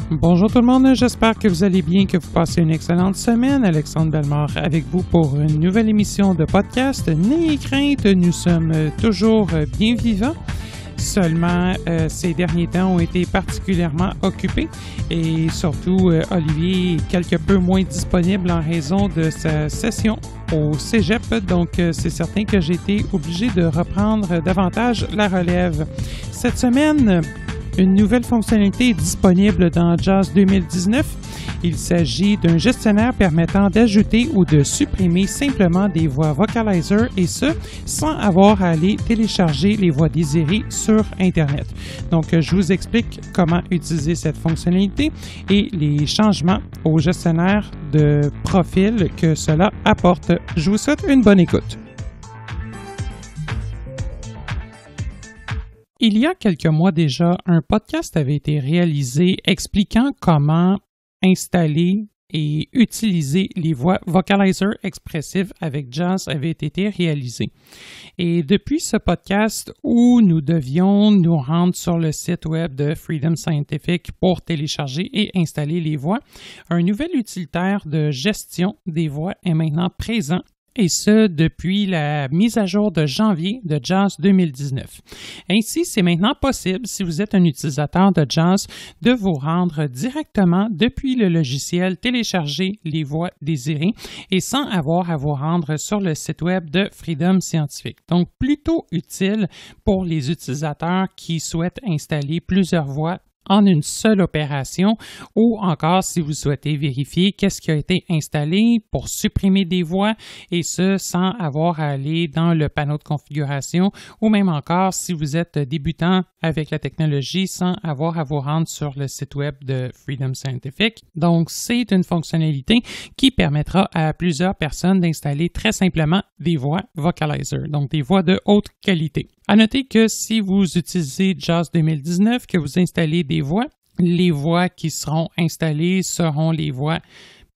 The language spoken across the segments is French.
Bonjour tout le monde, j'espère que vous allez bien, que vous passez une excellente semaine. Alexandre Bellemare avec vous pour une nouvelle émission de podcast. N'ayez crainte, nous sommes toujours bien vivants. Seulement, ces derniers temps ont été particulièrement occupés et surtout, Olivier est quelque peu moins disponible en raison de sa session au Cégep. Donc, c'est certain que j'ai été obligé de reprendre davantage la relève. Cette semaine, une nouvelle fonctionnalité est disponible dans JAWS 2019. Il s'agit d'un gestionnaire permettant d'ajouter ou de supprimer simplement des voix Vocalizer et ce, sans avoir à aller télécharger les voix désirées sur Internet. Donc, je vous explique comment utiliser cette fonctionnalité et les changements au gestionnaire de profil que cela apporte. Je vous souhaite une bonne écoute. Il y a quelques mois déjà, un podcast avait été réalisé expliquant comment installer et utiliser les voix Vocalizer expressives avec JAWS avait été réalisé. Et depuis ce podcast où nous devions nous rendre sur le site web de Freedom Scientific pour télécharger et installer les voix, un nouvel utilitaire de gestion des voix est maintenant présent. Et ce, depuis la mise à jour de janvier de JAWS 2019. Ainsi, c'est maintenant possible, si vous êtes un utilisateur de JAWS, de vous rendre directement depuis le logiciel, télécharger les voix désirées et sans avoir à vous rendre sur le site web de Freedom Scientific. Donc, plutôt utile pour les utilisateurs qui souhaitent installer plusieurs voix en une seule opération ou encore si vous souhaitez vérifier qu'est-ce qui a été installé pour supprimer des voix et ce sans avoir à aller dans le panneau de configuration ou même encore si vous êtes débutant avec la technologie sans avoir à vous rendre sur le site web de Freedom Scientific. Donc, c'est une fonctionnalité qui permettra à plusieurs personnes d'installer très simplement des voix Vocalizer, donc des voix de haute qualité. À noter que si vous utilisez JAWS 2019, que vous installez des voix, les voix qui seront installées seront les voix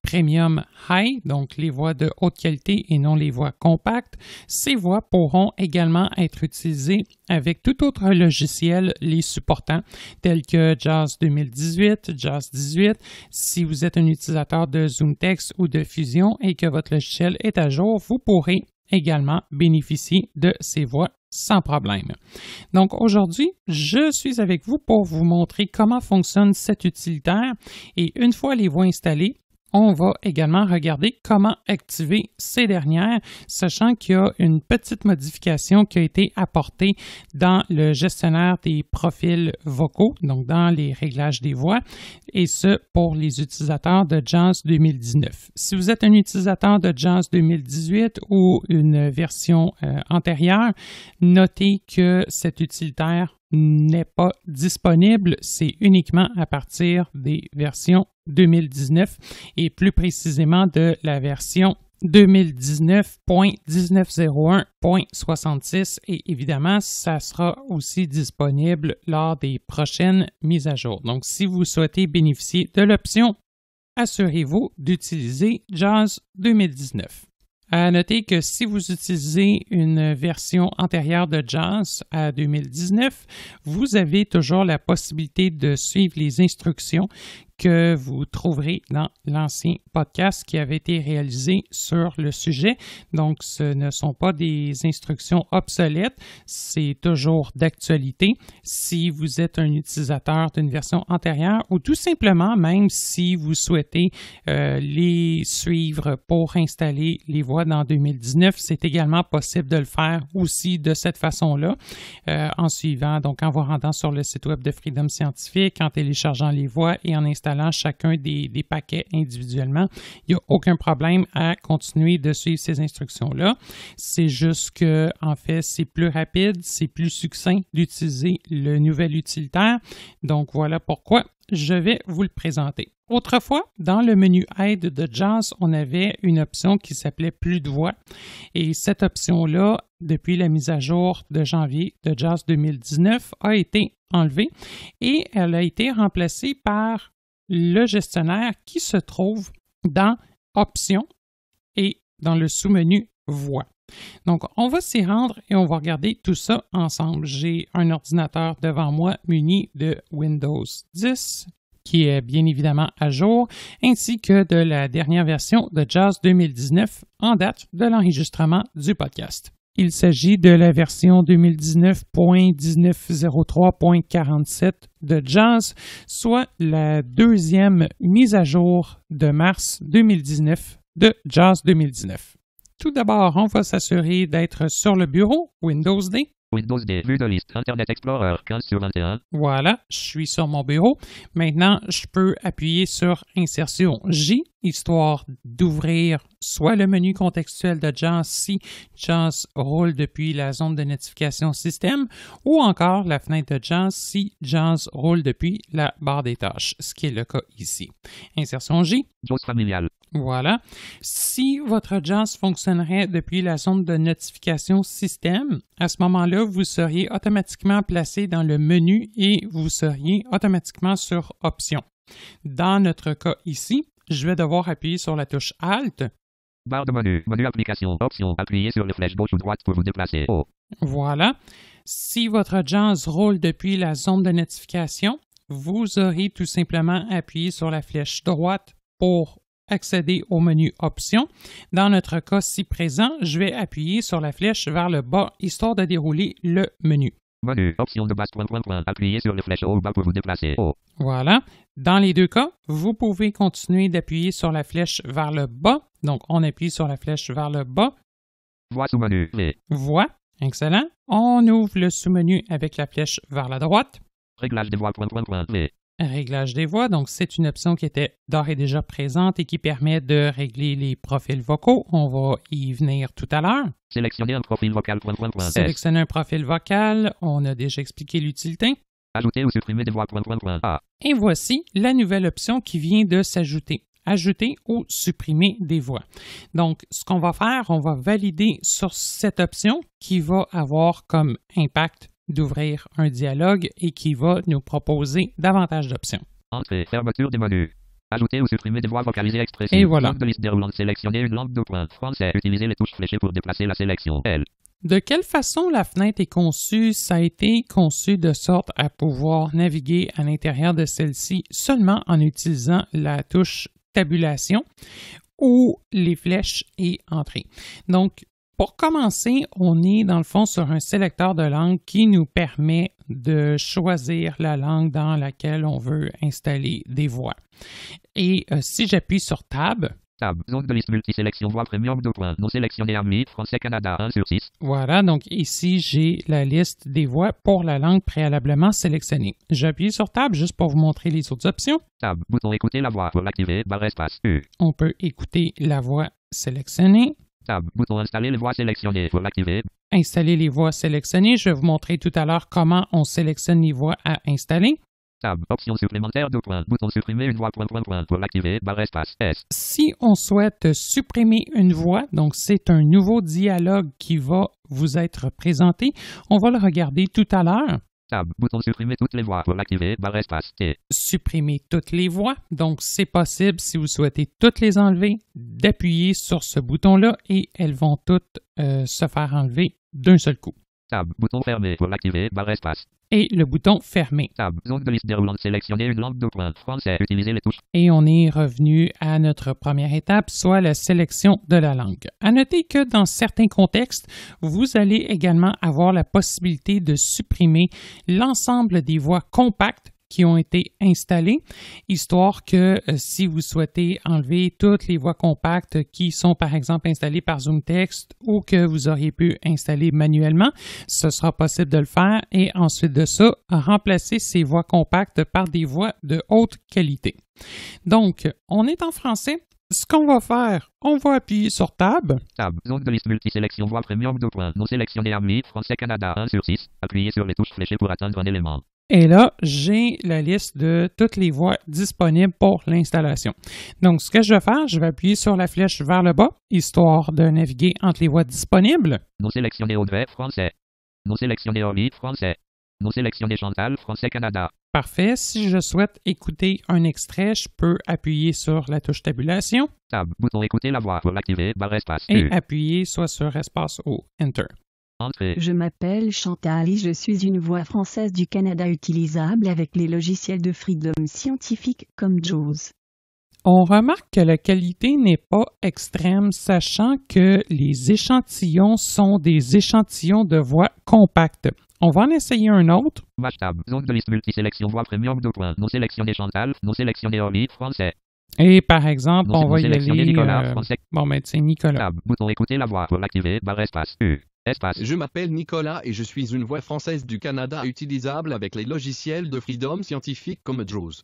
Premium High, donc les voix de haute qualité et non les voix compactes. Ces voix pourront également être utilisées avec tout autre logiciel les supportant, tels que JAWS 2018, JAWS 18. Si vous êtes un utilisateur de ZoomText ou de Fusion et que votre logiciel est à jour, vous pourrez également bénéficier de ces voix sans problème. Donc aujourd'hui, je suis avec vous pour vous montrer comment fonctionne cet utilitaire et une fois les voix installées, on va également regarder comment activer ces dernières, sachant qu'il y a une petite modification qui a été apportée dans le gestionnaire des profils vocaux, donc dans les réglages des voix, et ce pour les utilisateurs de JAWS 2019. Si vous êtes un utilisateur de JAWS 2018 ou une version antérieure, notez que cet utilitaire n'est pas disponible, c'est uniquement à partir des versions 2019 et plus précisément de la version 2019.1901.66 et évidemment, ça sera aussi disponible lors des prochaines mises à jour. Donc, si vous souhaitez bénéficier de l'option, assurez-vous d'utiliser JAWS 2019. À noter que si vous utilisez une version antérieure de JAWS à 2019, vous avez toujours la possibilité de suivre les instructions que vous trouverez dans l'ancien podcast qui avait été réalisé sur le sujet. Donc, ce ne sont pas des instructions obsolètes, c'est toujours d'actualité. Si vous êtes un utilisateur d'une version antérieure ou tout simplement même si vous souhaitez les suivre pour installer les voix dans 2019, c'est également possible de le faire aussi de cette façon-là en suivant, donc en vous rendant sur le site web de Freedom Scientific, en téléchargeant les voix et en installant chacun des paquets individuellement. Il n'y a aucun problème à continuer de suivre ces instructions-là. C'est juste que, en fait, c'est plus rapide, c'est plus succinct d'utiliser le nouvel utilitaire. Donc, voilà pourquoi je vais vous le présenter. Autrefois, dans le menu Aide de JAWS, on avait une option qui s'appelait Plus de voix. Et cette option-là, depuis la mise à jour de janvier de JAWS 2019, a été enlevée et elle a été remplacée par le gestionnaire qui se trouve dans Options et dans le sous-menu Voix. Donc, on va s'y rendre et on va regarder tout ça ensemble. J'ai un ordinateur devant moi muni de Windows 10 qui est bien évidemment à jour, ainsi que de la dernière version de JAWS 2019 en date de l'enregistrement du podcast. Il s'agit de la version 2019.1903.47 de JAWS, soit la deuxième mise à jour de mars 2019 de JAWS 2019. Tout d'abord, on va s'assurer d'être sur le bureau Windows D. Windows D, vue de liste, Internet Explorer 15/21. Voilà, je suis sur mon bureau. Maintenant, je peux appuyer sur Insertion J, histoire d'ouvrir soit le menu contextuel de JAWS si JAWS roule depuis la zone de notification système, ou encore la fenêtre de JAWS si JAWS roule depuis la barre des tâches, ce qui est le cas ici. Insertion J. JAWS familial. Voilà. Si votre JAWS fonctionnerait depuis la zone de notification système, à ce moment-là, vous seriez automatiquement placé dans le menu et vous seriez automatiquement sur Options. Dans notre cas ici, je vais devoir appuyer sur la touche Alt. Barre de menu, menu application, options, appuyez sur les flèches gauche ou droite pour vous déplacer. Oh. Voilà. Si votre JAWS roule depuis la zone de notification, vous aurez tout simplement appuyé sur la flèche droite pour accéder au menu Options. Dans notre cas ci présent, je vais appuyer sur la flèche vers le bas, histoire de dérouler le menu. Menu, option de base, appuyez sur les flèches haut ou bas pour vous déplacer. Oh. Voilà. Dans les deux cas, vous pouvez continuer d'appuyer sur la flèche vers le bas. Donc, on appuie sur la flèche vers le bas. Voix sous-menu, V. Voix, excellent. On ouvre le sous-menu avec la flèche vers la droite. Réglage des voix, V. Réglage des voix, donc c'est une option qui était d'ores et déjà présente et qui permet de régler les profils vocaux. On va y venir tout à l'heure. Sélectionner un profil vocal, Sélectionner un profil vocal, on a déjà expliqué l'utilité. Ajouter ou supprimer des voix, A. Et voici la nouvelle option qui vient de s'ajouter. Ajouter ou supprimer des voix. Donc, ce qu'on va faire, on va valider sur cette option qui va avoir comme impact d'ouvrir un dialogue et qui va nous proposer davantage d'options. Entrée, fermeture des menus. Ajouter ou supprimer des voix vocalisées expressives. Et voilà. Langue de liste déroulante, sélectionner une langue de points. Français, utilisez les touches fléchées pour déplacer la sélection. L. De quelle façon la fenêtre est conçue? Ça a été conçu de sorte à pouvoir naviguer à l'intérieur de celle-ci seulement en utilisant la touche tabulation ou les flèches et entrée. Donc, pour commencer, on est dans le fond sur un sélecteur de langue qui nous permet de choisir la langue dans laquelle on veut installer des voix. Et si j'appuie sur Tab, zone de liste multisélection voix premium de points. Non sélectionné ami, français Canada 1/6. Voilà, donc ici j'ai la liste des voix pour la langue préalablement sélectionnée. J'appuie sur Tab juste pour vous montrer les autres options. Tab, bouton écouter la voix pour l'activer, barre espace U. On peut écouter la voix sélectionnée. Tab, bouton installer les voix sélectionnées pour l'activer. Installer les voix sélectionnées. Je vais vous montrer tout à l'heure comment on sélectionne les voix à installer. Tab, option supplémentaire de points. Bouton supprimer une voix, pour l'activer, barre espace S. Si on souhaite supprimer une voix, donc c'est un nouveau dialogue qui va vous être présenté, on va le regarder tout à l'heure. Tab, bouton supprimer toutes les voix pour l'activer, barre espace T. Supprimer toutes les voix, donc c'est possible si vous souhaitez toutes les enlever, d'appuyer sur ce bouton-là et elles vont toutes se faire enlever d'un seul coup. Tab, bouton fermé pour l'activer, barre espace. Et le bouton fermé. Tab, zone de liste déroulante, sélectionner une langue de points. Français, utilisez les touches. Et on est revenu à notre première étape, soit la sélection de la langue. À noter que dans certains contextes, vous allez également avoir la possibilité de supprimer l'ensemble des voix compactes qui ont été installées, histoire que si vous souhaitez enlever toutes les voix compactes qui sont par exemple installées par ZoomText ou que vous auriez pu installer manuellement, ce sera possible de le faire et ensuite de ça, remplacer ces voix compactes par des voix de haute qualité. Donc, on est en français. Ce qu'on va faire, on va appuyer sur Tab. Tab, zone de liste multisélection voix premium de points. Non sélectionné ami, français Canada 1/6. Appuyez sur les touches fléchées pour atteindre un élément. Et là, j'ai la liste de toutes les voix disponibles pour l'installation. Donc, ce que je vais faire, je vais appuyer sur la flèche vers le bas, histoire de naviguer entre les voix disponibles. Non sélectionné Audrey, français. Non sélectionné Orly, français. Non sélectionné Chantal, français Canada. Parfait. Si je souhaite écouter un extrait, je peux appuyer sur la touche tabulation. Tab, bouton écouter la voix pour l'activer, barre espace Et U. appuyer soit sur espace ou Enter. Entrée. Je m'appelle Chantal et je suis une voix française du Canada utilisable avec les logiciels de Freedom Scientifique comme JAWS. On remarque que la qualité n'est pas extrême, sachant que les échantillons sont des échantillons de voix compactes. On va en essayer un autre. Match tab. Zone de liste multisélection voix premium 2 points. Non sélectionné Chantal. Non sélectionné Orly. Français. Et par exemple, Non, on va y sélectionner aller... Nicolas. Français. Bon, ben c'est Nicolas. Tab. Bouton écouter la voix pour l'activer. Barre espace. Espace. Je m'appelle Nicolas et je suis une voix française du Canada utilisable avec les logiciels de Freedom Scientifique comme JAWS.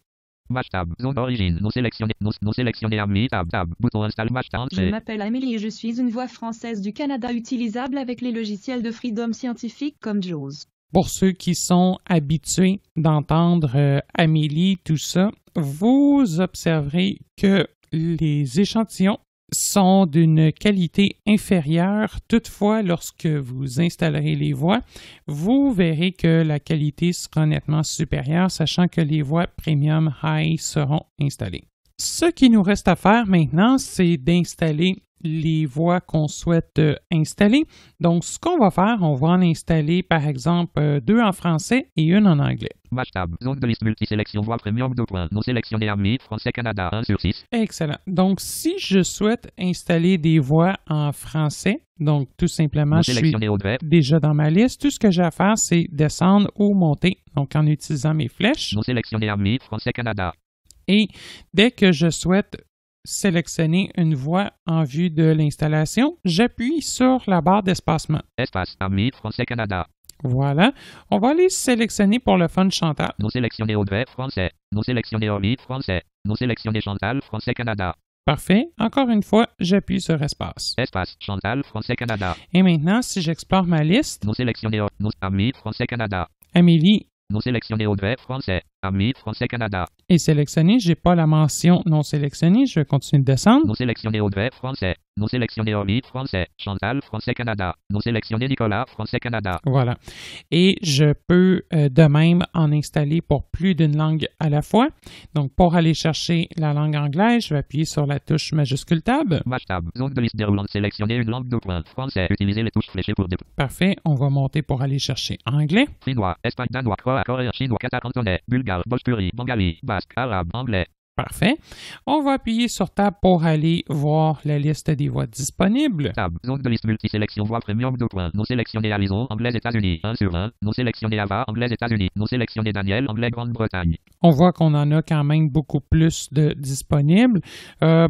Match tab. Zone d'origine. Non sélectionné. Non sélectionné Amélie. Tab. Bouton installe match tab. Je m'appelle Amélie et je suis une voix française du Canada utilisable avec les logiciels de Freedom Scientifique comme JAWS. Pour ceux qui sont habitués d'entendre Amélie, tout ça, vous observerez que les échantillons sont d'une qualité inférieure. Toutefois, lorsque vous installerez les voix, vous verrez que la qualité sera nettement supérieure, sachant que les voix Premium High seront installées. Ce qui nous reste à faire maintenant, c'est d'installer les voix qu'on souhaite installer. Donc, ce qu'on va faire, on va en installer par exemple 2 en français et une en anglais. Match tab. Zone de liste multisélection voix premium 2 points. Non sélectionné Amélie. Français Canada 1 sur 6. Excellent. Donc, si je souhaite installer des voix en français, donc tout simplement, Non je suis sélectionné Audrey. déjà dans ma liste, tout ce que j'ai à faire, c'est descendre ou monter, donc en utilisant mes flèches. Non sélectionné Amélie. Français Canada. Et dès que je souhaite sélectionner une voix en vue de l'installation, j'appuie sur la barre d'espacement. Espace. Amélie. Français Canada. Voilà. On va aller sélectionner pour le fun Chantal. Non sélectionné Audrey. Français. Non sélectionné Orly. Français. Non sélectionné Chantal. Français Canada. Parfait. Encore une fois, j'appuie sur espace. Espace. Chantal. Français Canada. Et maintenant, si j'explore ma liste, Non sélectionné non Amélie. Français Canada. Amélie Non sélectionné Audrey. Français. Amélie. Français Canada. est sélectionnée. Je n'ai pas la mention non sélectionnée. Je vais continuer de descendre. Non sélectionné Audrey. Français. Non sélectionné Orly. Français. Chantal. Français Canada. Non sélectionné Nicolas. Français Canada. Voilà. Et je peux de même en installer pour plus d'une langue à la fois. Donc, pour aller chercher la langue anglaise, je vais appuyer sur la touche majuscule tab. Match tab. Zone de liste déroulante. Sélectionner une langue 2 points. Français. Utilisez les touches fléchées pour des... Parfait. On va monter pour aller chercher anglais. Finnois. Espagnol. Danois. Croate. Coréen. Chinois. Qatar. Cantonais. Bulgare. Bhojpuri. Bengali. Basque. Arabe. Anglais. Parfait. On va appuyer sur Tab pour aller voir la liste des voix disponibles. Tab. Zone de liste multisélection voix premium 2 points. Non sélectionné Alison. Anglais États-Unis. 1 sur 1. Non sélectionné Ava. Anglais États-Unis. Non sélectionné Daniel. Anglais Grande-Bretagne. On voit qu'on en a quand même beaucoup plus de disponibles. On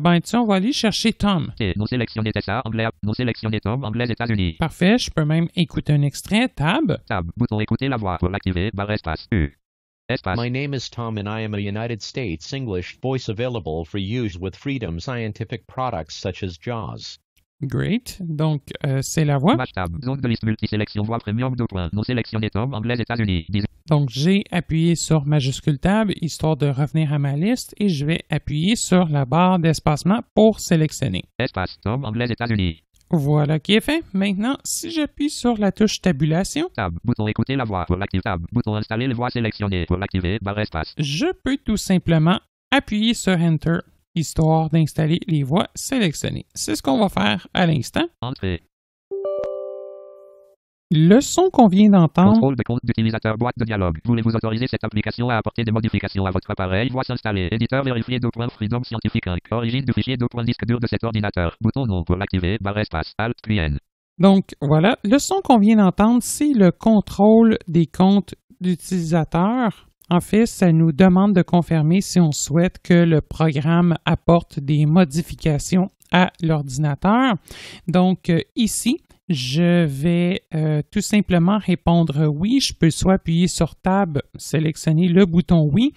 va aller chercher Tom. Non sélectionné Tessa. Anglais. Non sélectionné Tom. Anglais États-Unis. Parfait. Je peux même écouter un extrait. Tab. Tab. Bouton écouter la voix pour l'activer. Barre espace. Espace. My name is Tom and I am a United States English voice available for use with Freedom Scientific products such as JAWS. Great. Donc, c'est la voix. Match tab. Zone de liste multisélection voix premium 2 points. Non sélectionné Tom. Anglais États-Unis. Donc, j'ai appuyé sur majuscule tab, histoire de revenir à ma liste, et je vais appuyer sur la barre d'espacement pour sélectionner. Espace. Tom. Anglais États-Unis. Voilà qui est fait. Maintenant, si j'appuie sur la touche tabulation, Tab. Bouton écouter la voix pour l'activer. Tab. Bouton installer les voix sélectionnées pour l'activer. Barre espace. je peux tout simplement appuyer sur Enter, histoire d'installer les voix sélectionnées. C'est ce qu'on va faire à l'instant. Entrée. Le son qu'on vient d'entendre, Contrôle de compte d'utilisateur. Boîte de dialogue. Voulez-vous autoriser cette application à apporter des modifications à votre appareil? Voix s'installer. Éditeur vérifié. Freedom Scientifique 1. Origine du fichier. Disque dur de cet ordinateur. Bouton non pour l'activer. Barre espace. Alt QN. donc voilà, le son qu'on vient d'entendre, c'est le contrôle des comptes d'utilisateurs. En fait, ça nous demande de confirmer si on souhaite que le programme apporte des modifications à l'ordinateur. Donc ici, je vais tout simplement répondre oui. Je peux soit appuyer sur Tab, sélectionner le bouton oui,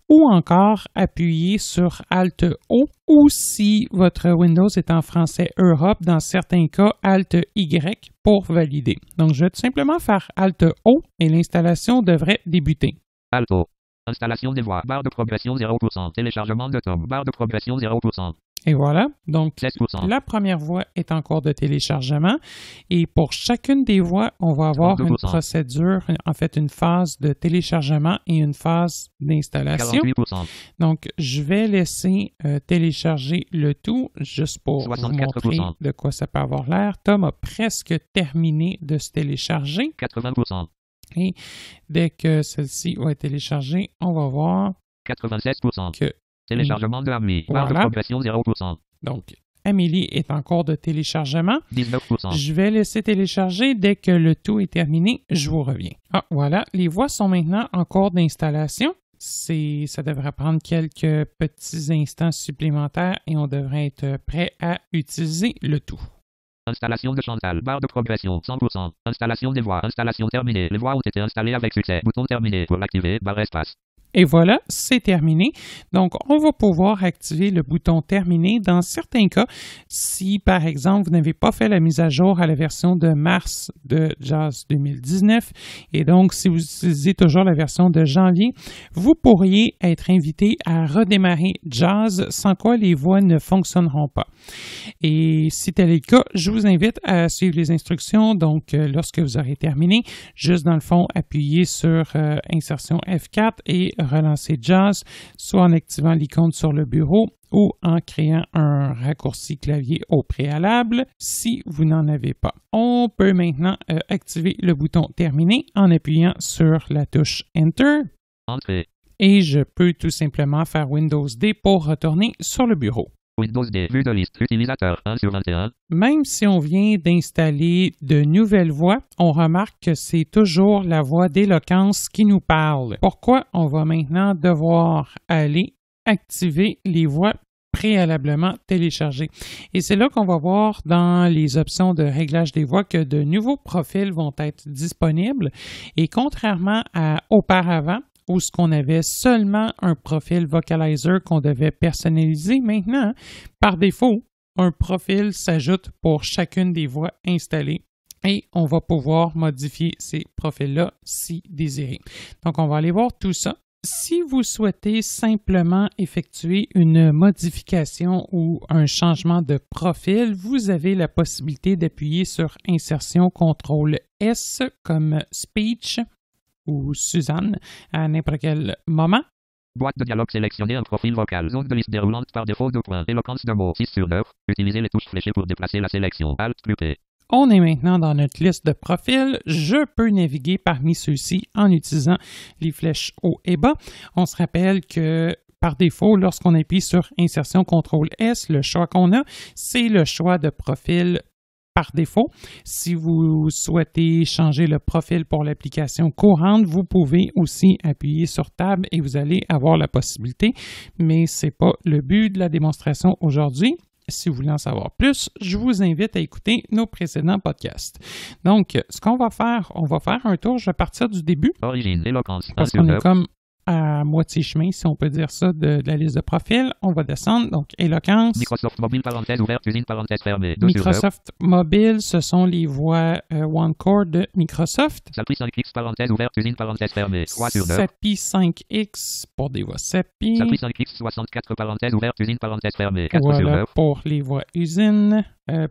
ou encore appuyer sur Alt-O, ou si votre Windows est en français Europe, dans certains cas, Alt-Y pour valider. Donc, je vais tout simplement faire Alt-O et l'installation devrait débuter. Alto. Installation des voix. Barre de progression 0%. Téléchargement de Tom. Barre de progression 0%. Et voilà. Donc, 16%. la première voix est en cours de téléchargement. Et pour chacune des voix, on va avoir 32%. une procédure, en fait, une phase de téléchargement et une phase d'installation. 48%. Donc, je vais laisser télécharger le tout juste pour vous 64%. montrer de quoi ça peut avoir l'air. Tom a presque terminé de se télécharger. 80%. Et dès que celle-ci va être téléchargée, on va voir 96%. que Téléchargement de Amélie. Barre de Voilà. progression 0%. donc Amélie est en cours de téléchargement. 19%. Je vais laisser télécharger. Dès que le tout est terminé, je vous reviens. Ah, voilà. Les voix sont maintenant en cours d'installation. Ça devrait prendre quelques petits instants supplémentaires et on devrait être prêt à utiliser le tout. Installation de Chantal. Barre de progression 100%. Installation des voix. Installation terminée. Les voix ont été installées avec succès. Bouton terminé. Pour l'activer, barre espace. Et voilà, c'est terminé. Donc, on va pouvoir activer le bouton terminé dans certains cas. Si, par exemple, vous n'avez pas fait la mise à jour à la version de mars de JAWS 2019, et donc, si vous utilisez toujours la version de janvier, vous pourriez être invité à redémarrer JAWS, sans quoi les voix ne fonctionneront pas. Et si tel est le cas, je vous invite à suivre les instructions. Donc, lorsque vous aurez terminé, juste dans le fond, appuyez sur insertion F4 et relancer JAWS, soit en activant l'icône sur le bureau ou en créant un raccourci clavier au préalable si vous n'en avez pas. On peut maintenant activer le bouton terminé en appuyant sur la touche Enter. Entrée. Et je peux tout simplement faire Windows D pour retourner sur le bureau. Windows D. Vue de liste. Utilisateur 1 sur 21. Même si on vient d'installer de nouvelles voix, on remarque que c'est toujours la voix d'Éloquence qui nous parle. Pourquoi on va maintenant devoir aller activer les voix préalablement téléchargées? Et c'est là qu'on va voir dans les options de réglage des voix que de nouveaux profils vont être disponibles. Et contrairement à auparavant, où ce qu'on avait seulement un profil vocalizer qu'on devait personnaliser, maintenant, par défaut, un profil s'ajoute pour chacune des voix installées et on va pouvoir modifier ces profils-là si désiré. Donc, on va aller voir tout ça. Si vous souhaitez simplement effectuer une modification ou un changement de profil, vous avez la possibilité d'appuyer sur Insertion CTRL-S comme Speech ou Suzanne à n'importe quel moment. Boîte de dialogue sélectionnée un profil vocal. Zone de liste déroulante par défaut de points. Éloquence de mots 6 sur 9. Utilisez les touches fléchées pour déplacer la sélection. Alt plus P. On est maintenant dans notre liste de profils. Je peux naviguer parmi ceux-ci en utilisant les flèches haut et bas. On se rappelle que par défaut, lorsqu'on appuie sur Insertion CTRL-S, le choix qu'on a, c'est le choix de profil par défaut. Si vous souhaitez changer le profil pour l'application courante, vous pouvez aussi appuyer sur Tab et vous allez avoir la possibilité, mais ce n'est pas le but de la démonstration aujourd'hui. Si vous voulez en savoir plus, je vous invite à écouter nos précédents podcasts. Donc, ce qu'on va faire, on va faire un tour, je vais partir du début. Origine, éloquence, Parce qu'on est comme à moitié chemin, si on peut dire ça, de la liste de profils. On va descendre, donc Éloquence. Microsoft Mobile, parenthèse ouverte, usine, parenthèse fermée. Microsoft Mobile, ce sont les voix OneCore de Microsoft. SAPI 5X, parenthèse ouverte, usine, parenthèse fermée. 3 sur 9. SAPI 5X pour des voix SAPI. SAPI 5X, 64, parenthèse ouverte, usine, parenthèse fermée. 4 voilà, sur 9. pour les voix usine.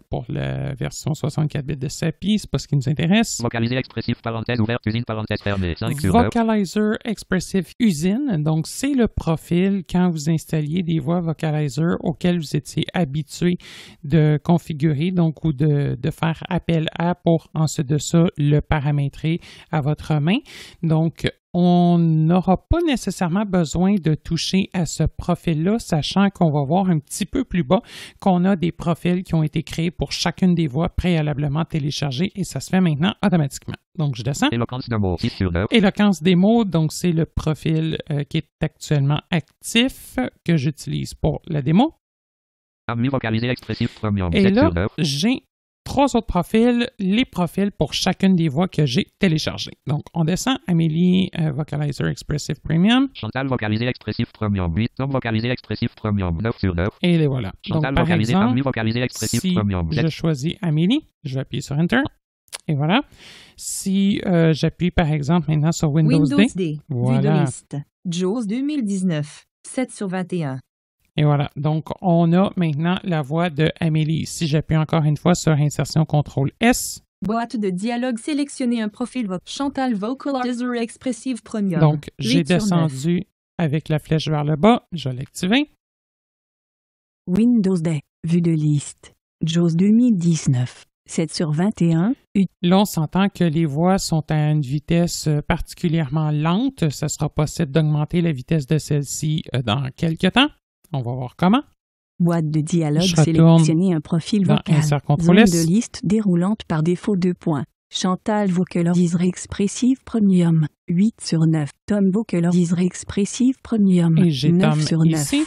Pour la version 64 bits de SAPI, c'est pas ce qui nous intéresse. Vocaliser expressif, parenthèse ouverte, usine, parenthèse fermée. 5 sur 9. Vocalizer Expressive Usine, donc c'est le profil quand vous installiez des voix Vocalizer auxquelles vous étiez habitué de configurer, donc ou de faire appel à pour ensuite de ça le paramétrer à votre main. Donc, on n'aura pas nécessairement besoin de toucher à ce profil-là, sachant qu'on va voir un petit peu plus bas qu'on a des profils qui ont été créés pour chacune des voix préalablement téléchargées et ça se fait maintenant automatiquement. Donc, je descends. Éloquence de mots, 6 sur 9. Éloquence des mots, donc c'est le profil qui est actuellement actif que j'utilise pour la démo. Amélie vocalisé expressif premium, Et 7 là, sur 9. j'ai 3 autres profils, les profils pour chacune des voix que j'ai téléchargées. Donc, on descend Amélie Vocalizer Expressive Premium. Chantal vocalisé expressif premium, 8. Tom vocalisé expressif premium, 9 sur 9. Et les voilà. Chantal donc, par vocalisé, exemple, Amélie vocalisé expressif si premium, 7. je choisis Amélie, je vais appuyer sur Enter. Et voilà. Si j'appuie, par exemple, maintenant sur Windows D. D. Voilà. Vue de liste. JAWS 2019. 7 sur 21. Et voilà. Donc, on a maintenant la voix de Amélie. Si j'appuie encore une fois sur Insertion CTRL-S. Boîte de dialogue, sélectionnez un profil Chantal Vocalizer Expressive Premium. Donc, j'ai 8 sur 9. descendu avec la flèche vers le bas. Je vais l'activer. Windows Day, vue de liste. JAWS 2019, 7 sur 21. Là, on s'entend que les voix sont à une vitesse particulièrement lente. Ce sera possible d'augmenter la vitesse de celle-ci dans quelques temps. On va voir comment. Boîte de dialogue, Je retourne sélectionnez un profil dans vocal. Insert Zone CTRL-S. de liste déroulante par défaut 2 points. Chantal Vocalizer Expressive Premium, 8 sur 9. Tom Vocalizer Expressive Premium, Et j'ai 9 Tom sur 9. ici.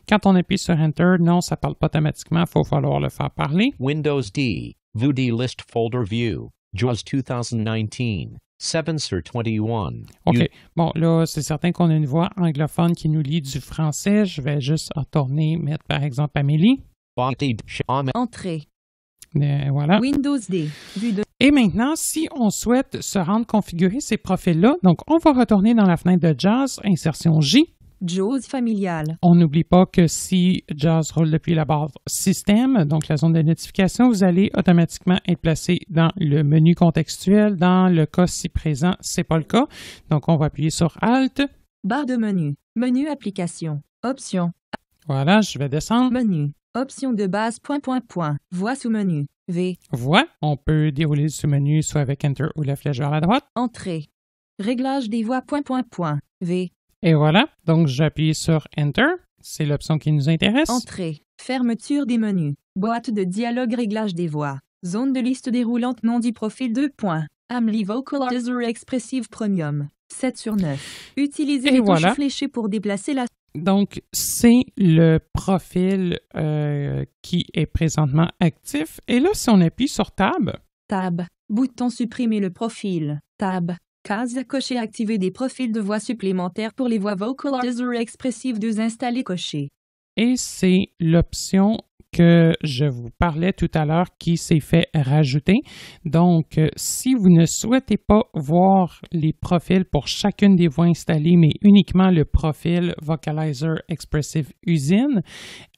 Quand on appuie sur Enter, non, ça ne parle pas automatiquement. Il va falloir le faire parler. Windows D, View D List Folder View, JAWS 2019, 7 sur 21. OK. Bon, là, c'est certain qu'on a une voix anglophone qui nous lit du français. Je vais juste retourner, mettre par exemple Amélie. Entrée. Voilà. Windows D. Vue de Et maintenant, si on souhaite se rendre configurer ces profils-là, donc on va retourner dans la fenêtre de JAWS, Insertion J. JAWS familial. On n'oublie pas que si JAWS roule depuis la barre Système, donc la zone de notification, vous allez automatiquement être placé dans le menu contextuel. Dans le cas si présent, ce n'est pas le cas. Donc, on va appuyer sur Alt. Barre de menu. Menu application. Options. Voilà, je vais descendre. Menu. Options de base. Voix sous menu. V. Voix. On peut dérouler le sous-menu soit avec Enter ou la flèche vers la droite. Entrée. Réglage des voix. V. Et voilà. Donc, j'appuie sur Enter. C'est l'option qui nous intéresse. Entrée. Fermeture des menus. Boîte de dialogue, réglage des voix. Zone de liste déroulante, nom du profil 2 points. Amélie Vocalizer Expressive Premium. 7 sur 9. Utilisez Et les voilà. touches fléchées pour déplacer la... Donc, c'est le profil qui est présentement actif. Et là, si on appuie sur Tab, Tab. Bouton supprimer le profil. Tab. Case à cocher, activer des profils de voix supplémentaires pour les voix Vocalizer Expressive 2 installées cochées. et c'est l'option que je vous parlais tout à l'heure qui s'est fait rajouter. Donc, si vous ne souhaitez pas voir les profils pour chacune des voix installées, mais uniquement le profil Vocalizer Expressive Usine,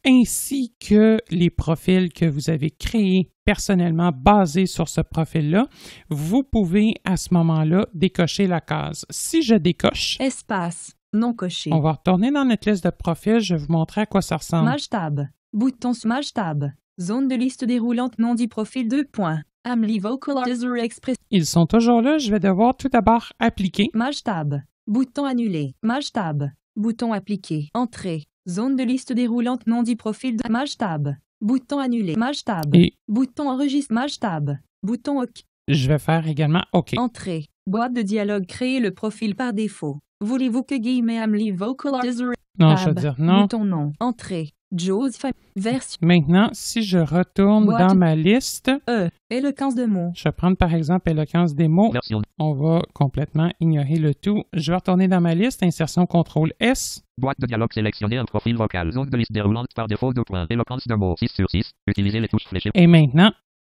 ainsi que les profils que vous avez créés personnellement basés sur ce profil-là, vous pouvez à ce moment-là décocher la case. Si je décoche, Espace. Non coché. on va retourner dans notre liste de profils. Je vais vous montrer à quoi ça ressemble. Maj tab. Bouton Maj tab. Zone de liste déroulante, nom du profil 2 points. Amélie Vocalizer Express. Ils sont toujours là. Je vais devoir tout d'abord appliquer. Maj tab. Bouton annulé. Maj tab. Bouton appliqué. Entrée. Zone de liste déroulante, nom du profil de Maj tab. Bouton annulé. Maj tab. Et Bouton enregistre. Maj tab. Bouton OK. je vais faire également OK. Entrée. Boîte de dialogue, créer le profil par défaut. Voulez-vous que Amélie Vocalizer Non, je vais dire non. Bouton non. Entrée. JAWS version Maintenant, si je retourne Boîte. dans ma liste, éloquence de mots. je vais prendre par exemple éloquence des mots. Version. On va complètement ignorer le tout. Je vais retourner dans ma liste, insertion CTRL-S. Boîte de dialogue sélectionnée, un profil vocal. Zone de liste déroulante par défaut 2 points. Éloquence de mots 6 sur 6. Utilisez les touches fléchées. Et maintenant,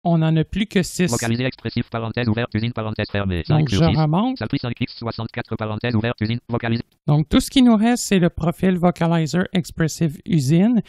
on n'en a plus que 6. Vocaliser expressif parenthèse ouverte usine parenthèse fermée. 5 Donc, sur je 6. remonte. Salpri 5X 64 parenthèse ouverte usine. Vocaliser. Donc, tout ce qui nous reste, c'est le profil Vocalizer Expressive Usine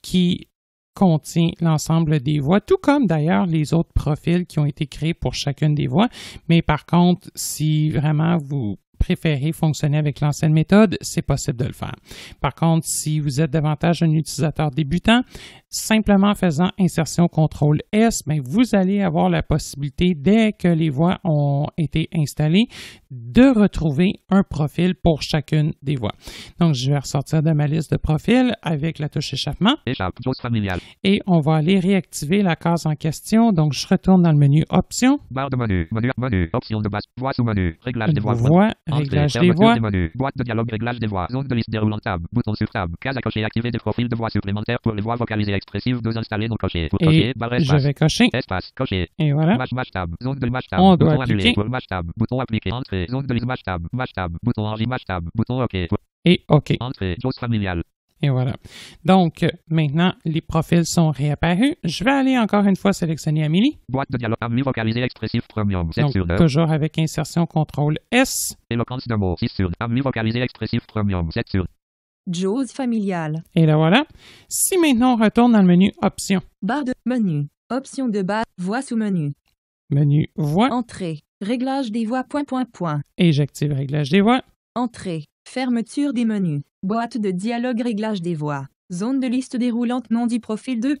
qui contient l'ensemble des voix, tout comme d'ailleurs les autres profils qui ont été créés pour chacune des voix. Mais par contre, si vraiment vous préférez fonctionner avec l'ancienne méthode, c'est possible de le faire. Par contre, si vous êtes davantage un utilisateur débutant, simplement en faisant insertion CTRL-S, bien, vous allez avoir la possibilité, dès que les voix ont été installées, de retrouver un profil pour chacune des voix. Donc, je vais ressortir de ma liste de profils avec la touche échappement Échappe. JAWS familial. et on va aller réactiver la case en question. Donc, je retourne dans le menu Options, Barre de menu. Menu. Option de base. Voix sous menu. Réglage des voix. voix, Entrée, réglage des fermeture voix. des menus. Boîte de dialogue, réglage des voix. Zone de liste déroulante tab. Bouton sur tab. Case à cocher, activer des profils de voix supplémentaires pour les voix vocalisées expressives 2 installées non cochées. Pour Et cocher, barre je espace. vais cocher. Espace, coché. Et voilà. Match tab. Zone de match tab. On Bouton doit annulé. appliquer. Pour match tab. Bouton appliqué. Entrée. Zone de liste match tab. Match tab. Bouton enregistré match tab. Bouton OK. Et OK. Entrée. JAWS familial. Et voilà. Donc, maintenant, les profils sont réapparus. Je vais aller encore une fois sélectionner Amélie. Boîte de dialogue. Amélie vocalisée expressif premium. 7 Donc, sur 9. toujours avec insertion CTRL-S. Éloquence de mots. 6 sur 9. Amélie vocalisée expressif premium. 7 sur JAWS familial. Et là voilà. Si maintenant on retourne dans le menu Options, Barre de menu. Option de bas. Voix sous menu. menu Voix, Entrée. Réglage des voix. et j'active Réglage des voix. Entrée. Fermeture des menus. Boîte de dialogue. Réglage des voix. Zone de liste déroulante. Nom du profil 2.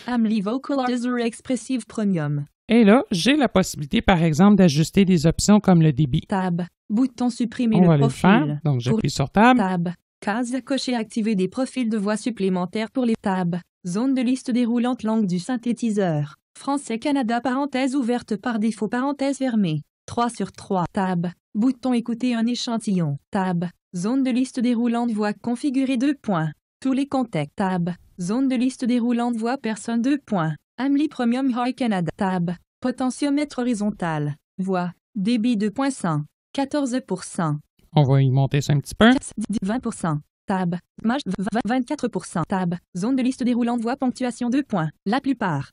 Amly Vocalizer Expressive Premium. Et là, j'ai la possibilité, par exemple, d'ajuster des options comme le débit. Tab. Bouton supprimer On va le aller le faire. profil. Donc, j'appuie sur Tab. Tab. Case à cocher. Activer des profils de voix supplémentaires pour les tabs. Zone de liste déroulante. Langue du synthétiseur. Français Canada. Parenthèse ouverte par défaut. Parenthèse fermée. 3 sur 3. Tab. Bouton écouter un échantillon. Tab. Zone de liste déroulante. Voix configurée. 2 points. Tous les contacts. Tab. Zone de liste déroulante. Voix personne. 2 points. Amly Premium High Canada. Tab. Potentiomètre horizontal. Voix. Débit 2.100. 14%. On va y monter ça un petit peu. 20%. Tab. Maj 24%. Tab. Zone de liste déroulante. Voix ponctuation 2 points. La plupart.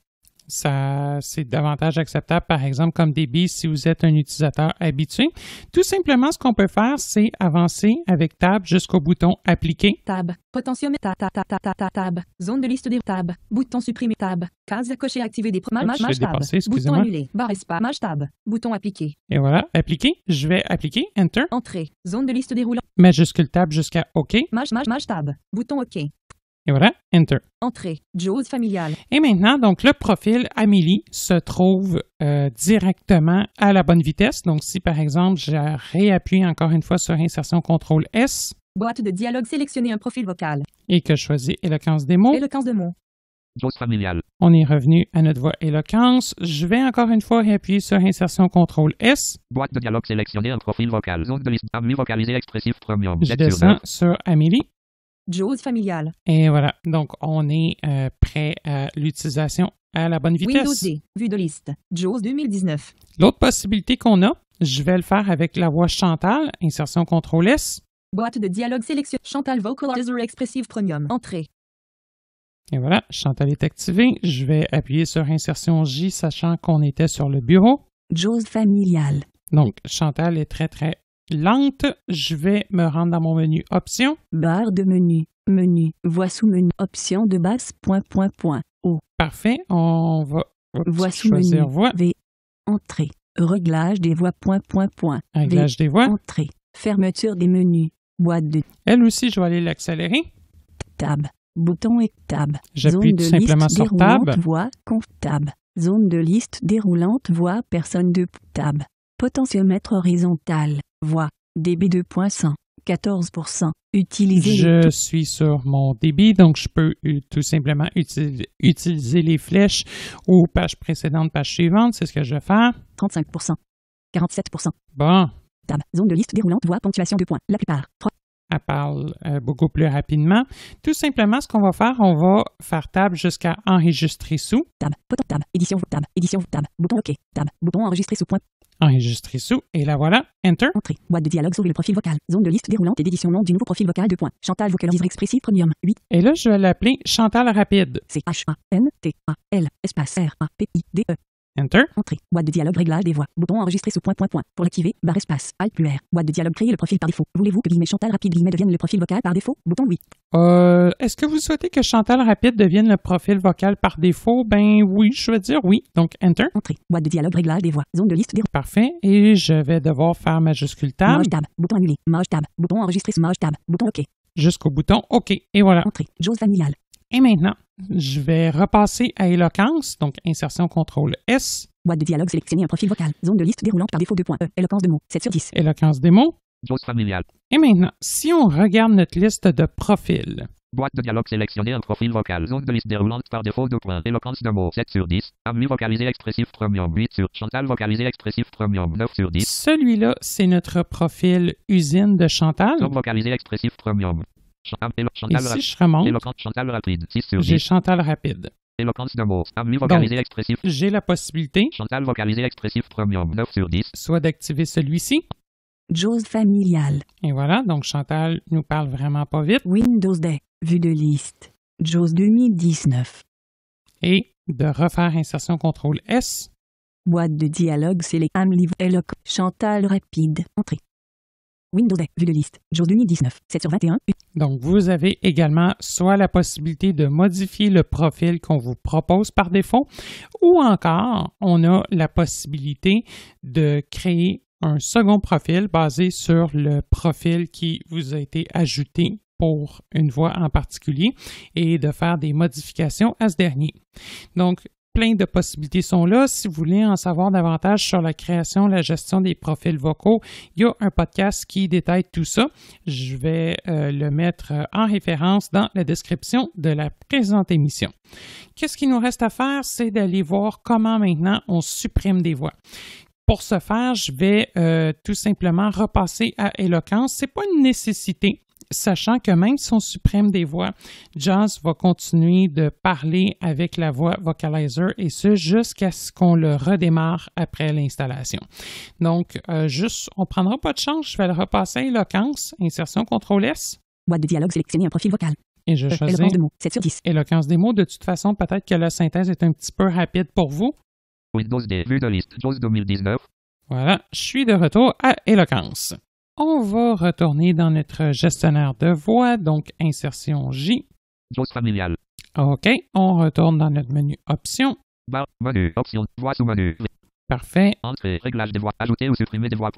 Ça, c'est davantage acceptable, par exemple, comme débit si vous êtes un utilisateur habitué. Tout simplement, ce qu'on peut faire, c'est avancer avec Tab jusqu'au bouton Appliquer. Tab. Potentiomètre. Tab. Zone de liste des tab. Bouton supprimer. Tab. Case à cocher. Activer des Je l'ai tab. dépassé, Bouton excusez-moi. annulé. Barre espace. Maj tab. Bouton appliquer. Et voilà, Appliquer. Je vais appliquer, Enter, Entrée. Zone de liste déroulant. majuscule Tab jusqu'à OK. Maj tab. Bouton OK. Et voilà, Enter. Entrée. JAWS familial. Et maintenant, donc, le profil Amélie se trouve directement à la bonne vitesse. Donc, si par exemple, je réappuie encore une fois sur Insertion CTRL-S Boîte de dialogue. Sélectionner un profil vocal. et que je choisis Éloquence des mots, Éloquence de mots. JAWS familial. on est revenu à notre voix Éloquence. Je vais encore une fois réappuyer sur Insertion CTRL-S. Boîte de dialogue sélectionner un profil vocal. Zone de liste. Amly vocalisé expressif premium. Je 7 sur descends 9. sur Amélie. JAWS familial. Et voilà, donc on est prêt à l'utilisation à la bonne Windows vitesse. D. Vue de liste. JAWS 2019. L'autre possibilité qu'on a, je vais le faire avec la voix Chantal, Insertion CTRL-S. Boîte de dialogue. Sélection. Chantal Vocalizer Expressive Premium. Entrée. Et voilà, Chantal est activée. Je vais appuyer sur Insertion J, sachant qu'on était sur le bureau. JAWS familial. Donc, Chantal est très, très lente. Je vais me rendre dans mon menu Options. Barre de menu. Menu. Voix sous menu. Option de base. O. Parfait. On va Voix sous choisir menu. voix. V. Entrée. Réglage des voix. Réglage des voix. Entrée. Fermeture des menus. Boîte de Elle aussi, je vais aller l'accélérer. tab. Bouton et tab. J'appuie Zone tout de simplement liste sur Tab. déroulante. Voix. Conf. Tab. Zone de liste déroulante. Voix. Personne 2. Tab. Potentiomètre horizontal. Voix. Débit 2.100. 14%. Utiliser Je suis sur mon débit, donc je peux tout simplement utiliser les flèches aux pages précédentes, pages suivantes. C'est ce que je vais faire. 35%. 47%. Bon, Tab. Zone de liste déroulante. Voix. Ponctuation 2 points. La plupart. 3. elle parle beaucoup plus rapidement. Tout simplement, ce qu'on va faire, on va faire Tab jusqu'à enregistrer sous. Tab. Bouton tab. Édition. Tab. Édition. Tab. Bouton OK. Tab. Bouton enregistrer sous point. Enregistrer sous. Et là, voilà. Enter. Entrée. Boîte de dialogue. Souris le profil vocal. Zone de liste déroulante et d'édition nom du nouveau profil vocal 2 points. Chantal Vocalizer Expressive Premium. 8. Et là, je vais l'appeler Chantal Rapide. C-H-A-N-T-A-L. Espace R-A-P-I-D-E. Enter. Entrée. Boîte de dialogue. Réglage des voix. Bouton enregistrer sous point. Pour l'activer, barre espace. Alt plus R. Boîte de dialogue. Créer le profil par défaut. Voulez-vous que Chantal Rapide devienne le profil vocal par défaut? Bouton oui. Est-ce que vous souhaitez que Chantal Rapide devienne le profil vocal par défaut? Ben oui, je vais dire oui. Donc, Enter. Entrée. Boîte de dialogue. Réglage des voix. Zone de liste déroulante. Parfait. Et je vais devoir faire majuscule Tab Mage tab. Bouton annulé. Mage tab. Bouton enregistrer sous Mage tab. Bouton OK. jusqu'au bouton OK. Et voilà. Entrée. JAWS familial. Et maintenant, je vais repasser à Éloquence. Donc, Insertion CTRL-S. Boîte de dialogue. Sélectionner un profil vocal. Zone de liste déroulante par défaut 2 points. Éloquence de mots. 7 sur 10. Éloquence des mots. JAWS familial. Et maintenant, si on regarde notre liste de profils, Boîte de dialogue sélectionner un profil vocal. Zone de liste déroulante par défaut 2 points. Éloquence de mots 7 sur 10. Amly vocalisé expressif premium 8 sur. Chantal vocalisé expressif premium 9 sur 10. celui-là, c'est notre profil usine de Chantal. Tom vocalisé expressif premium. Chantal Et si je remonte, Éloquence Chantal rapide 6 sur j'ai 10. Chantal Rapide. Éloquence de mots. Amly vocalisé expressif. J'ai la possibilité Chantal vocalisé expressif premium 9 sur 10. soit d'activer celui-ci. JAWS familial. Et voilà, donc Chantal nous parle vraiment pas vite. Windows D. Vue de liste. JAWS 2019. Et de refaire Insertion CTRL-S. Boîte de dialogue. Select Amly Éloquence. Chantal Rapide. Entrée. Windows D. Vue de liste. JAWS 2019. 7 sur 21. Donc, vous avez également soit la possibilité de modifier le profil qu'on vous propose par défaut, ou encore, on a la possibilité de créer un second profil basé sur le profil qui vous a été ajouté pour une voix en particulier et de faire des modifications à ce dernier. Donc, plein de possibilités sont là. Si vous voulez en savoir davantage sur la création, la gestion des profils vocaux, il y a un podcast qui détaille tout ça. Je vais le mettre en référence dans la description de la présente émission. Qu'est-ce qu'il nous reste à faire? C'est d'aller voir comment maintenant on supprime des voix. Pour ce faire, je vais tout simplement repasser à Eloquence. Ce n'est pas une nécessité, sachant que même si on supprime des voix, Jaws va continuer de parler avec la voix Vocalizer et ce jusqu'à ce qu'on le redémarre après l'installation. Donc, on ne prendra pas de chance, je vais le repasser à Eloquence, insertion CTRL-S. Boîte de dialogue, sélectionner un profil vocal. Et je choisis Éloquence de mots, 7 sur 10. Éloquence des mots. De toute façon, peut-être que la synthèse est un petit peu rapide pour vous. Windows D, vue de liste, JAWS 2019. Voilà, je suis de retour à Eloquence. On va retourner dans notre gestionnaire de voix, donc insertion J. JAWS familial. OK, on retourne dans notre menu Options. Barre, menu, option, voix sous menu. Parfait. Entrée, réglage des voix, ajouter ou supprimer des voix,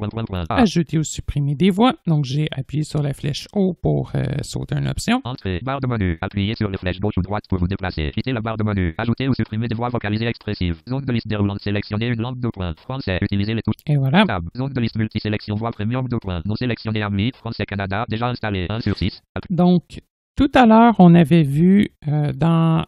Ajouter ou supprimer des voix. Donc, j'ai appuyé sur la flèche haut pour sauter une option. Entrée, barre de menu, appuyez sur les flèches gauche ou droite pour vous déplacer. Quittez la barre de menu, ajouter ou supprimer des voix vocalisées expressives. Zone de liste déroulante, sélectionnez une langue de points. Français, utilisez les touches. Et voilà. Tab, zone de liste multisélection, voix premium de points. Non sélectionné AMI, Français Canada, déjà installé, 1 sur 6. Donc, tout à l'heure, on avait vu dans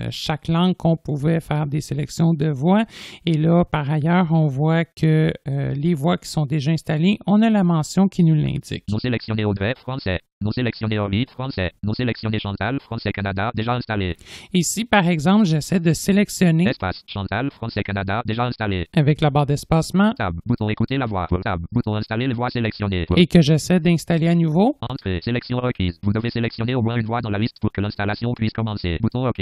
chaque langue qu'on pouvait faire des sélections de voix. Et là, par ailleurs, on voit que les voix qui sont déjà installées, on a la mention qui nous l'indique. Non sélectionné Audrey, Français. Non sélectionné Orly, Français. Non sélectionné Chantal, Français Canada, déjà installé. Ici, par exemple, j'essaie de sélectionner Espace, Chantal, Français Canada, déjà installé. avec la barre d'espacement Tab, bouton écouter la voix. Tab, bouton installer les voix sélectionnées. et que j'essaie d'installer à nouveau. Entrée, sélection requise. Vous devez sélectionner au moins une voix dans la liste pour que l'installation puisse commencer. Bouton OK.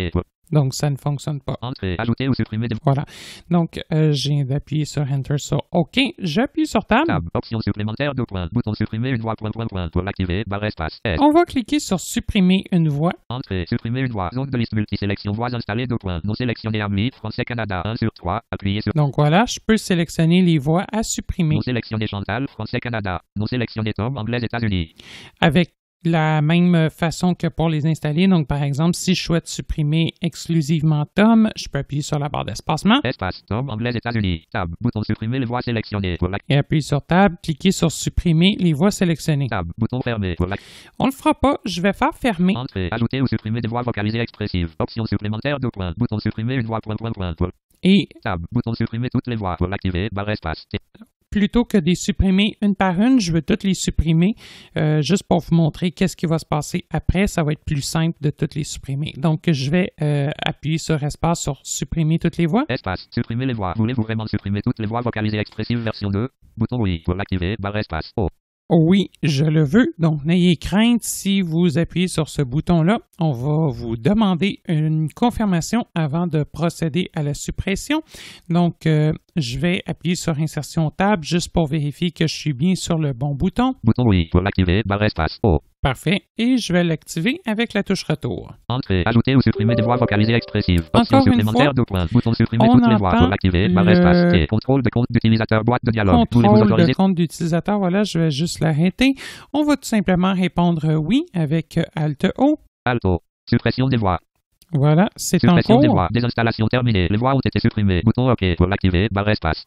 Donc, ça ne fonctionne pas. Entrée, ajouter ou supprimer des Voilà. Donc, j'ai d'appuyer sur Enter sur OK. J'appuie sur Tab. Tab, option supplémentaire de points. Bouton supprimer une voix, Pour l'activer, barre espace. S. On va cliquer sur Supprimer une voix. Entrée, supprimer une voix. Zone de liste multisélection, voix installées de points. Non sélectionné AMI, Français Canada, 1 sur 3. Appuyez sur Donc, voilà, je peux sélectionner les voix à supprimer non sélectionné Chantal, Français Canada. Non sélectionné Tom, Anglais États-Unis. avec la même façon que pour les installer. Donc, par exemple, si je souhaite supprimer exclusivement Tom, je peux appuyer sur la barre d'espacement Espace, Tom, Anglais États-Unis. Tab, bouton supprimer les voix sélectionnées. et appuyer sur Tab, cliquer sur Supprimer les voix sélectionnées. Tab, bouton fermé. On le fera pas, je vais faire fermer. Entrée, ajouter ou supprimer des voix vocalisées expressives. Option supplémentaire de points. Bouton supprimer une voix, Et Tab, bouton supprimer toutes les voix. Pour l'activer, barre espace. plutôt que de les supprimer une par une, je veux toutes les supprimer juste pour vous montrer qu'est-ce qui va se passer après. Ça va être plus simple de toutes les supprimer. Donc, je vais appuyer sur espace sur supprimer toutes les voix. Espace, supprimer les voix. Voulez-vous vraiment supprimer toutes les voix vocalisées expressives version 2? Bouton oui. Pour l'activer, barre espace. O. Oui, je le veux. Donc, n'ayez crainte si vous appuyez sur ce bouton-là. On va vous demander une confirmation avant de procéder à la suppression. Donc, je vais appuyer sur Insertion Tab juste pour vérifier que je suis bien sur le bon bouton. Bouton oui. Pour l'activer, barre espace. O. Parfait. Et je vais l'activer avec la touche Retour. Entrée, ajouter ou supprimer des voix vocalisées expressives. Option Encore une supplémentaire fois, de points. Bouton supprimer on toutes les voix. entend Pour l'activer, barre le espace. T. Contrôle de compte d'utilisateur, boîte de dialogue. Voulez-vous Contrôle de autoriser compte d'utilisateur. Voilà, je vais juste l'arrêter. On va tout simplement répondre oui avec Alt-O. Alto. Suppression des voix. Voilà, c'est en Suppression des cours. voix. Désinstallation terminée. Les voix ont été supprimées. Bouton OK. Pour l'activer, barre espace.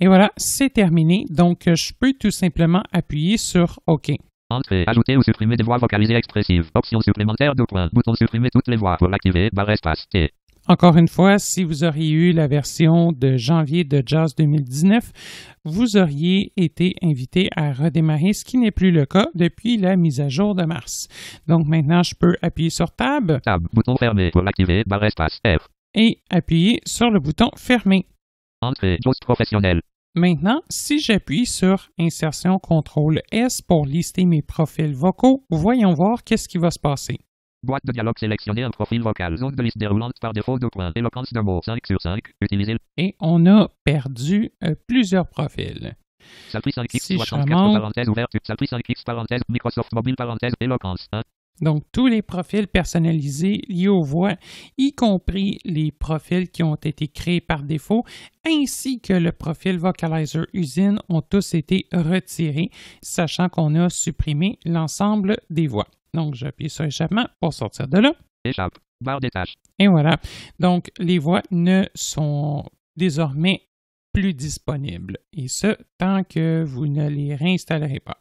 Et voilà, c'est terminé. Donc, je peux tout simplement appuyer sur OK. Entrée, ajouter ou supprimer des voix vocalisées expressives. Option supplémentaire de points. Bouton supprimer toutes les voix. Pour l'activer, barre espace. T. Encore une fois, si vous auriez eu la version de janvier de Jaws 2019, vous auriez été invité à redémarrer, ce qui n'est plus le cas depuis la mise à jour de mars. Donc maintenant, je peux appuyer sur Tab Tab, bouton fermé. Pour l'activer, barre espace. F. et appuyer sur le bouton Fermer. Entrée, JAWS professionnel. Maintenant, si j'appuie sur Insertion CTRL-S pour lister mes profils vocaux, voyons voir qu'est-ce qui va se passer. Boîte de dialogue sélectionner un profil vocal. Zone de liste déroulante par défaut de points. Éloquence de mots 5 sur 5. Utilisez. Et on a perdu plusieurs profils. Salpris 5X, Si je 64 remonte, parenthèse ouverte, Salpris 5X parenthèse, Microsoft Mobile parenthèse, Eloquence, hein. donc tous les profils personnalisés liés aux voix, y compris les profils qui ont été créés par défaut, ainsi que le profil Vocalizer Usine, ont tous été retirés, sachant qu'on a supprimé l'ensemble des voix. Donc, j'appuie sur échappement pour sortir de là. Échappe. Barre des tâches. Et voilà. Donc, les voix ne sont désormais plus disponibles. Et ce, tant que vous ne les réinstallerez pas.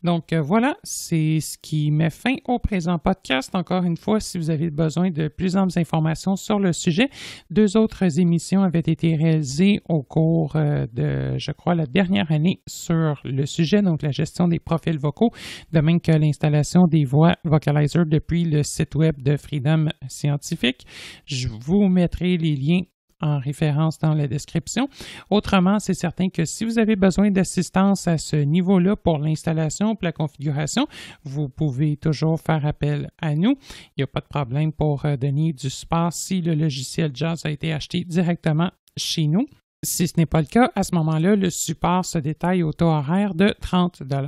Donc voilà, c'est ce qui met fin au présent podcast. Encore une fois, si vous avez besoin de plus amples informations sur le sujet, 2 autres émissions avaient été réalisées au cours de, je crois, la dernière année sur le sujet, donc la gestion des profils vocaux, de même que l'installation des voix Vocalizer depuis le site web de Freedom Scientific. Je vous mettrai les liens en référence dans la description. Autrement, c'est certain que si vous avez besoin d'assistance à ce niveau-là pour l'installation, pour la configuration, vous pouvez toujours faire appel à nous. Il n'y a pas de problème pour donner du support si le logiciel JAWS a été acheté directement chez nous. Si ce n'est pas le cas, à ce moment-là, le support se détaille au taux horaire de 30 $.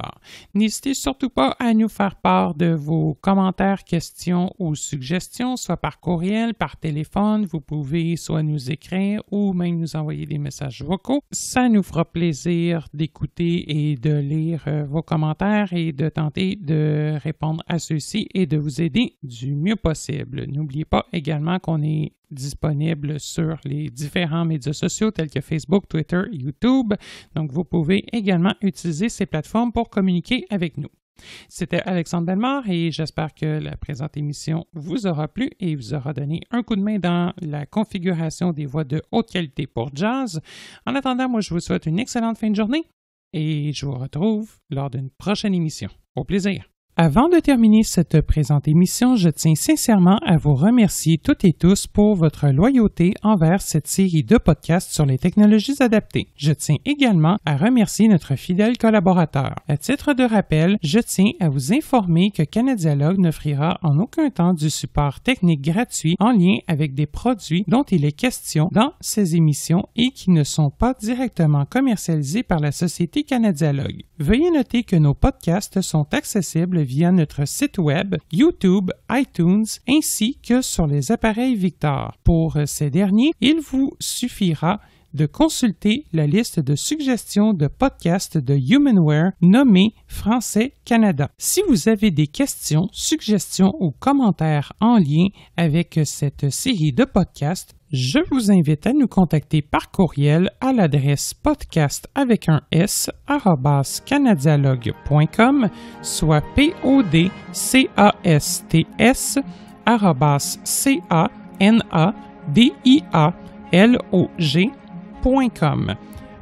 N'hésitez surtout pas à nous faire part de vos commentaires, questions ou suggestions, soit par courriel, par téléphone. Vous pouvez soit nous écrire ou même nous envoyer des messages vocaux. Ça nous fera plaisir d'écouter et de lire vos commentaires et de tenter de répondre à ceux-ci et de vous aider du mieux possible. N'oubliez pas également qu'on est disponible sur les différents médias sociaux tels que Facebook, Twitter, YouTube. Donc, vous pouvez également utiliser ces plateformes pour communiquer avec nous. C'était Alexandre Bellemare et j'espère que la présente émission vous aura plu et vous aura donné un coup de main dans la configuration des voix de haute qualité pour JAWS. En attendant, moi, je vous souhaite une excellente fin de journée et je vous retrouve lors d'une prochaine émission. Au plaisir! Avant de terminer cette présente émission, je tiens sincèrement à vous remercier toutes et tous pour votre loyauté envers cette série de podcasts sur les technologies adaptées. Je tiens également à remercier notre fidèle collaborateur. À titre de rappel, je tiens à vous informer que Canadialogue n'offrira en aucun temps du support technique gratuit en lien avec des produits dont il est question dans ces émissions et qui ne sont pas directement commercialisés par la société Canadialogue. Veuillez noter que nos podcasts sont accessibles via notre site web, YouTube, iTunes, ainsi que sur les appareils Victor. Pour ces derniers, il vous suffira de consulter la liste de suggestions de podcasts de Humanware nommée Français Canada. Si vous avez des questions, suggestions ou commentaires en lien avec cette série de podcasts, je vous invite à nous contacter par courriel à l'adresse podcast avec un s @canadialogue.com, soit podcast@canadialogue.com.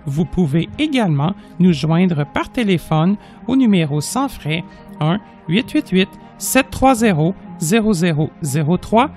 Vous pouvez également nous joindre par téléphone au numéro sans frais 1-888-730-0003,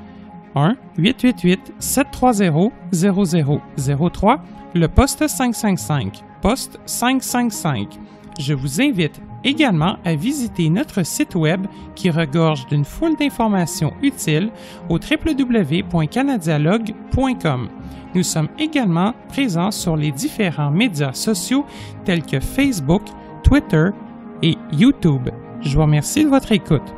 1-888-730-0003, le poste 555, poste 555. Je vous invite également à visiter notre site web qui regorge d'une foule d'informations utiles au www.canadialogue.com. Nous sommes également présents sur les différents médias sociaux tels que Facebook, Twitter et YouTube. Je vous remercie de votre écoute.